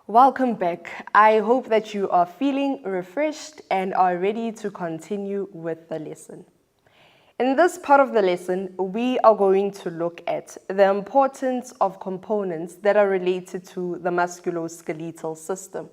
Welcome back. I hope that you are feeling refreshed and are ready to continue with the lesson. In this part of the lesson, we are going to look at the importance of components that are related to the musculoskeletal system.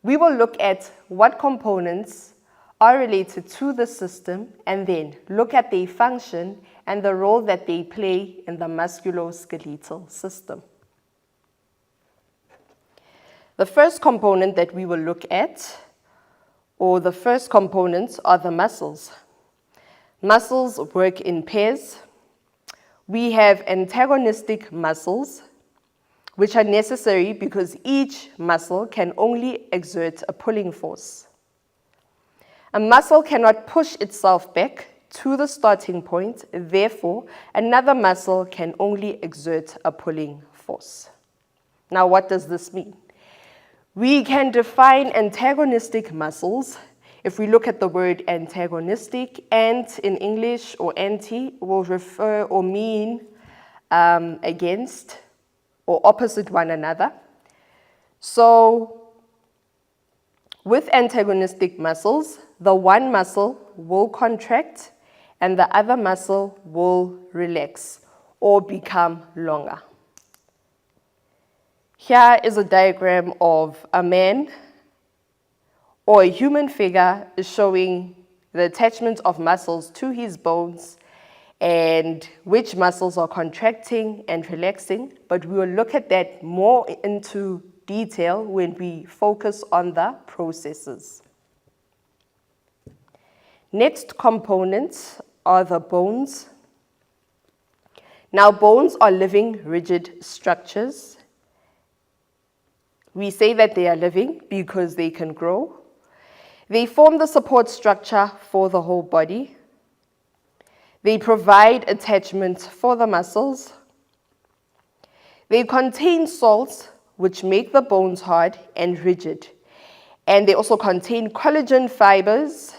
We will look at what components are related to the system and then look at their function and the role that they play in the musculoskeletal system. The first component that we will look at, or the first components, are the muscles. Muscles work in pairs. We have antagonistic muscles, which are necessary because each muscle can only exert a pulling force. A muscle cannot push itself back to the starting point, therefore, another muscle can only exert a pulling force. Now, what does this mean? We can define antagonistic muscles. If we look at the word antagonistic, ant in English or anti will refer or mean against or opposite one another. So with antagonistic muscles, the one muscle will contract and the other muscle will relax or become longer. Here is a diagram of a man or a human figure showing the attachment of muscles to his bones and which muscles are contracting and relaxing, but we will look at that more into detail when we focus on the processes. Next components are the bones. Now, bones are living, rigid structures. We say that they are living because they can grow. They form the support structure for the whole body. They provide attachment for the muscles. They contain salts which make the bones hard and rigid. And they also contain collagen fibers.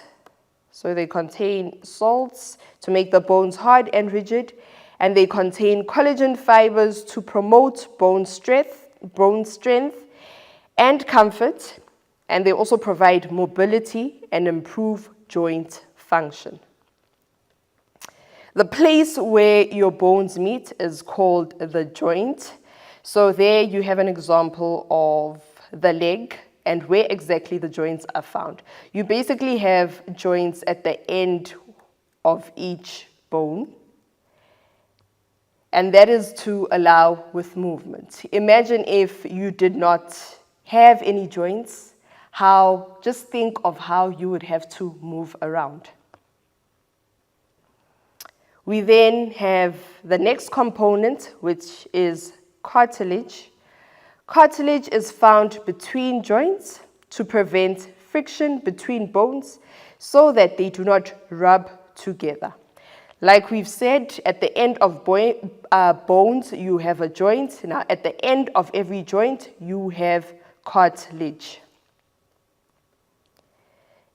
So they contain salts to make the bones hard and rigid. And they contain collagen fibers to promote bone strength and comfort, and they also provide mobility and improve joint function. The place where your bones meet is called the joint. So there you have an example of the leg and where exactly the joints are found. You basically have joints at the end of each bone, and that is to allow with movement. Imagine if you did not have any joints, just think of how you would have to move around. We then have the next component, which is cartilage. Cartilage is found between joints to prevent friction between bones so that they do not rub together. Like we've said, at the end of bones, you have a joint. Now, at the end of every joint, you have cartilage.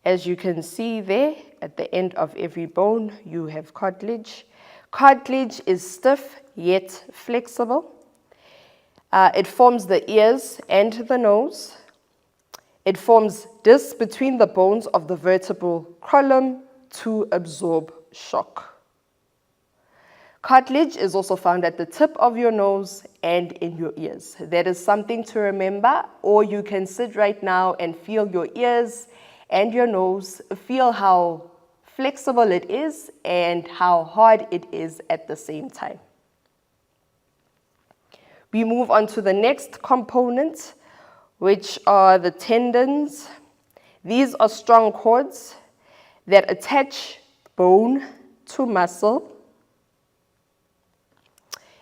As you can see there, at the end of every bone, you have cartilage. Cartilage is stiff yet flexible. It forms the ears and the nose. It forms discs between the bones of the vertebral column to absorb shock. Cartilage is also found at the tip of your nose and in your ears. That is something to remember, or you can sit right now and feel your ears and your nose, feel how flexible it is and how hard it is at the same time. We move on to the next component, which are the tendons. These are strong cords that attach bone to muscle.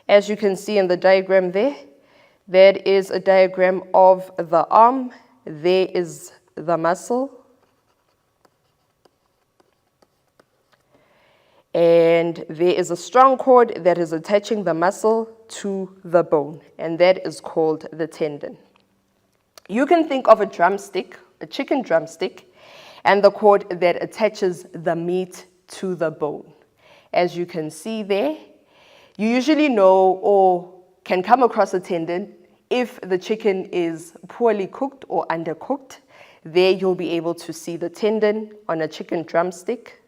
As you can see in the diagram there, that is a diagram of the arm. There is the muscle. And there is a strong cord that is attaching the muscle to the bone, and that is called the tendon. You can think of a drumstick, a chicken drumstick, and the cord that attaches the meat to the bone. As you can see there, you usually know or can come across a tendon if the chicken is poorly cooked or undercooked, there you'll be able to see the tendon on a chicken drumstick.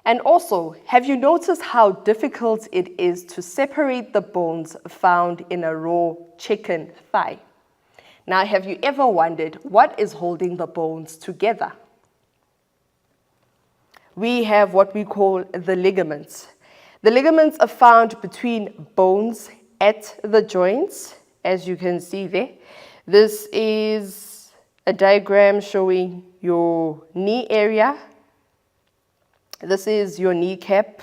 And also, have you noticed how difficult it is to separate the bones found in a raw chicken thigh? Now, have you ever wondered what is holding the bones together? We have what we call the ligaments. The ligaments are found between bones at the joints, as you can see there. This is a diagram showing your knee area. This is your kneecap,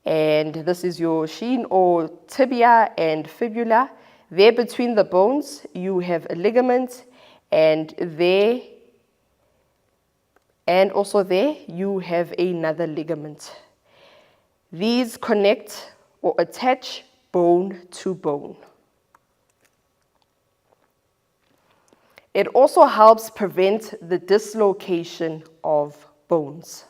and this is your shin or tibia and fibula. There between the bones, you have a ligament, and there, and also there, you have another ligament. These connect or attach bone to bone. It also helps prevent the dislocation of bones.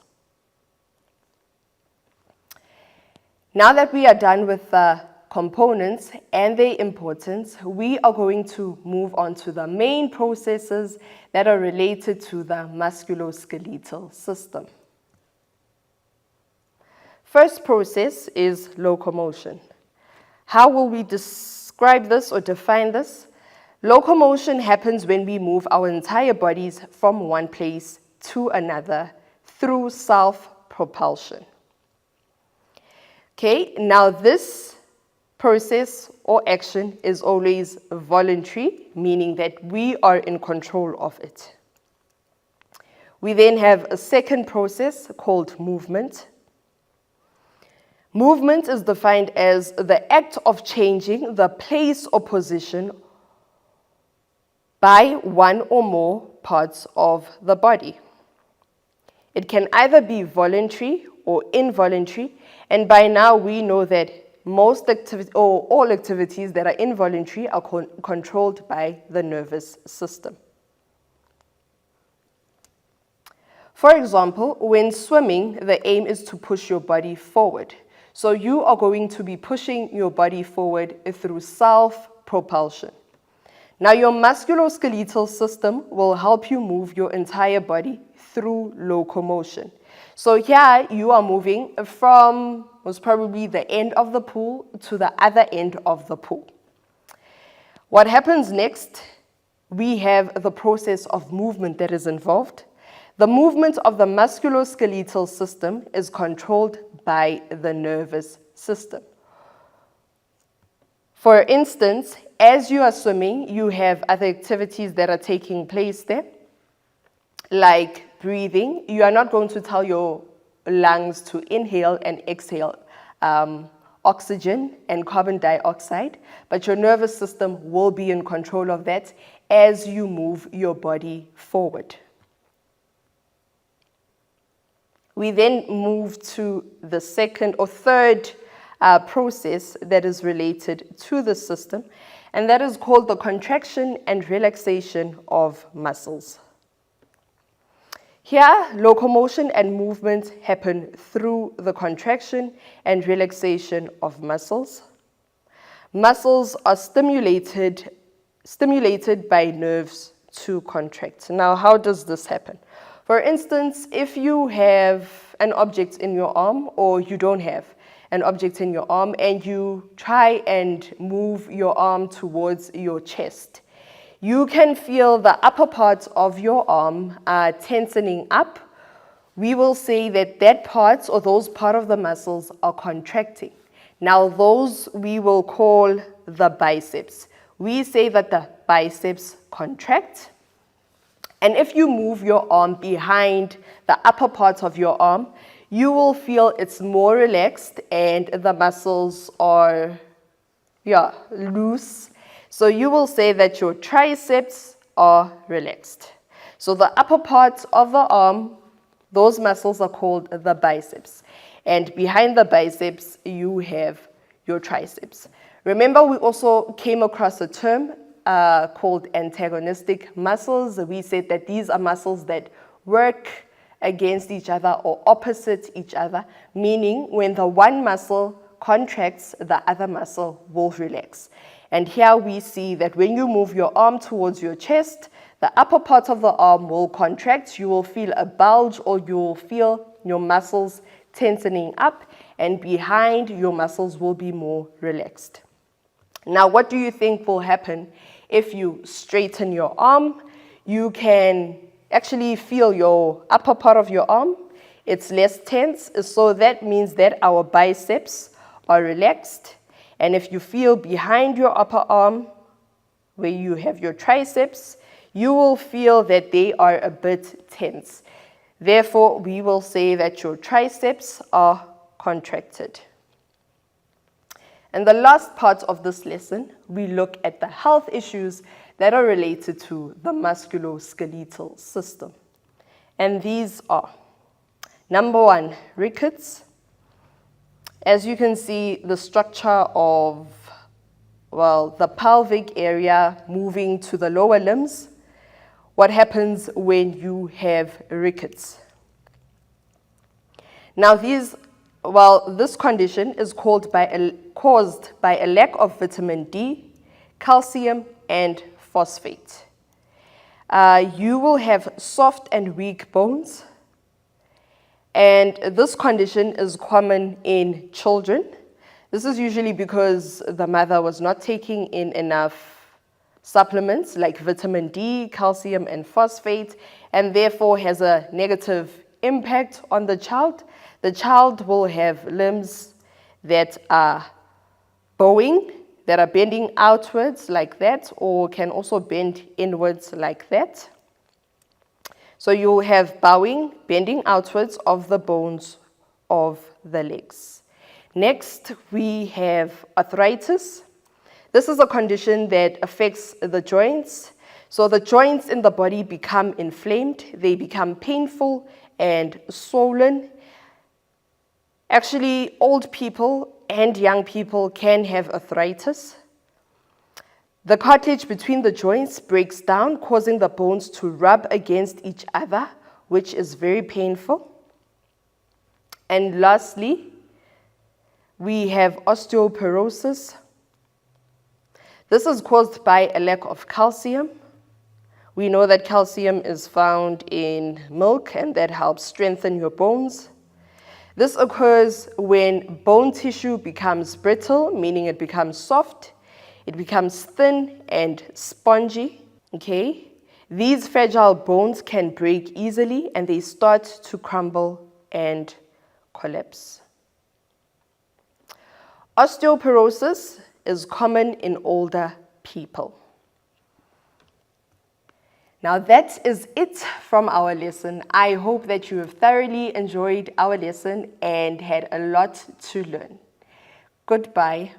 Now that we are done with the components and their importance, we are going to move on to the main processes that are related to the musculoskeletal system. First process is locomotion. How will we describe this or define this? Locomotion happens when we move our entire bodies from one place to another through self-propulsion. Okay, now this process or action is always voluntary, meaning that we are in control of it. We then have a second process called movement. Movement is defined as the act of changing the place or position by one or more parts of the body. It can either be voluntary or involuntary, and by now we know that most activity or all activities that are involuntary are controlled by the nervous system. For example, when swimming, the aim is to push your body forward. So you are going to be pushing your body forward through self-propulsion. Now your musculoskeletal system will help you move your entire body through locomotion. So here you are moving from most probably the end of the pool to the other end of the pool. What happens next? We have the process of movement that is involved. The movement of the musculoskeletal system is controlled by the nervous system. For instance, as you are swimming, you have other activities that are taking place there, like breathing. You are not going to tell your lungs to inhale and exhale oxygen and carbon dioxide, but your nervous system will be in control of that as you move your body forward. We then move to the second or third process that is related to the system, and that is called the contraction and relaxation of muscles. Here, locomotion and movement happen through the contraction and relaxation of muscles. Muscles are stimulated by nerves to contract. Now, how does this happen? For instance, if you have an object in your arm or you don't have an object in your arm and you try and move your arm towards your chest, you can feel the upper part of your arm tensioning up. We will say that that part or those part of the muscles are contracting. Now those we will call the biceps. We say that the biceps contract. And if you move your arm behind the upper part of your arm, you will feel it's more relaxed and the muscles are loose. So you will say that your triceps are relaxed. So the upper part of the arm, those muscles are called the biceps. And behind the biceps, you have your triceps. Remember, we also came across a term called antagonistic muscles. We said that these are muscles that work against each other or opposite each other, meaning when the one muscle contracts, the other muscle will relax. And here we see that when you move your arm towards your chest, the upper part of the arm will contract. You will feel a bulge, or you will feel your muscles tensioning up, and behind your muscles will be more relaxed. Now, what do you think will happen if you straighten your arm? You can actually feel your upper part of your arm. It's less tense, so that means that our biceps are relaxed. And if you feel behind your upper arm, where you have your triceps, you will feel that they are a bit tense. Therefore, we will say that your triceps are contracted. And the last part of this lesson, we look at the health issues that are related to the musculoskeletal system. And these are, number 1, rickets. As you can see, the structure of, the pelvic area moving to the lower limbs. What happens when you have rickets? Now this condition is caused by a lack of vitamin D, calcium, and phosphate. You will have soft and weak bones, and this condition is common in children. This is usually because the mother was not taking in enough supplements like vitamin D, calcium, and phosphate, and therefore has a negative impact on the child. The child will have limbs that are bowing, that are bending outwards like that, or can also bend inwards like that. So you'll have bowing, bending outwards of the bones of the legs. Next, we have arthritis. This is a condition that affects the joints. So the joints in the body become inflamed, they become painful and swollen. Actually, old people and young people can have arthritis. The cartilage between the joints breaks down, causing the bones to rub against each other, which is very painful. And lastly, we have osteoporosis. This is caused by a lack of calcium. We know that calcium is found in milk, and that helps strengthen your bones. This occurs when bone tissue becomes brittle, meaning it becomes soft, it becomes thin and spongy. Okay? These fragile bones can break easily, and they start to crumble and collapse. Osteoporosis is common in older people. Now that is it from our lesson. I hope that you have thoroughly enjoyed our lesson and had a lot to learn. Goodbye.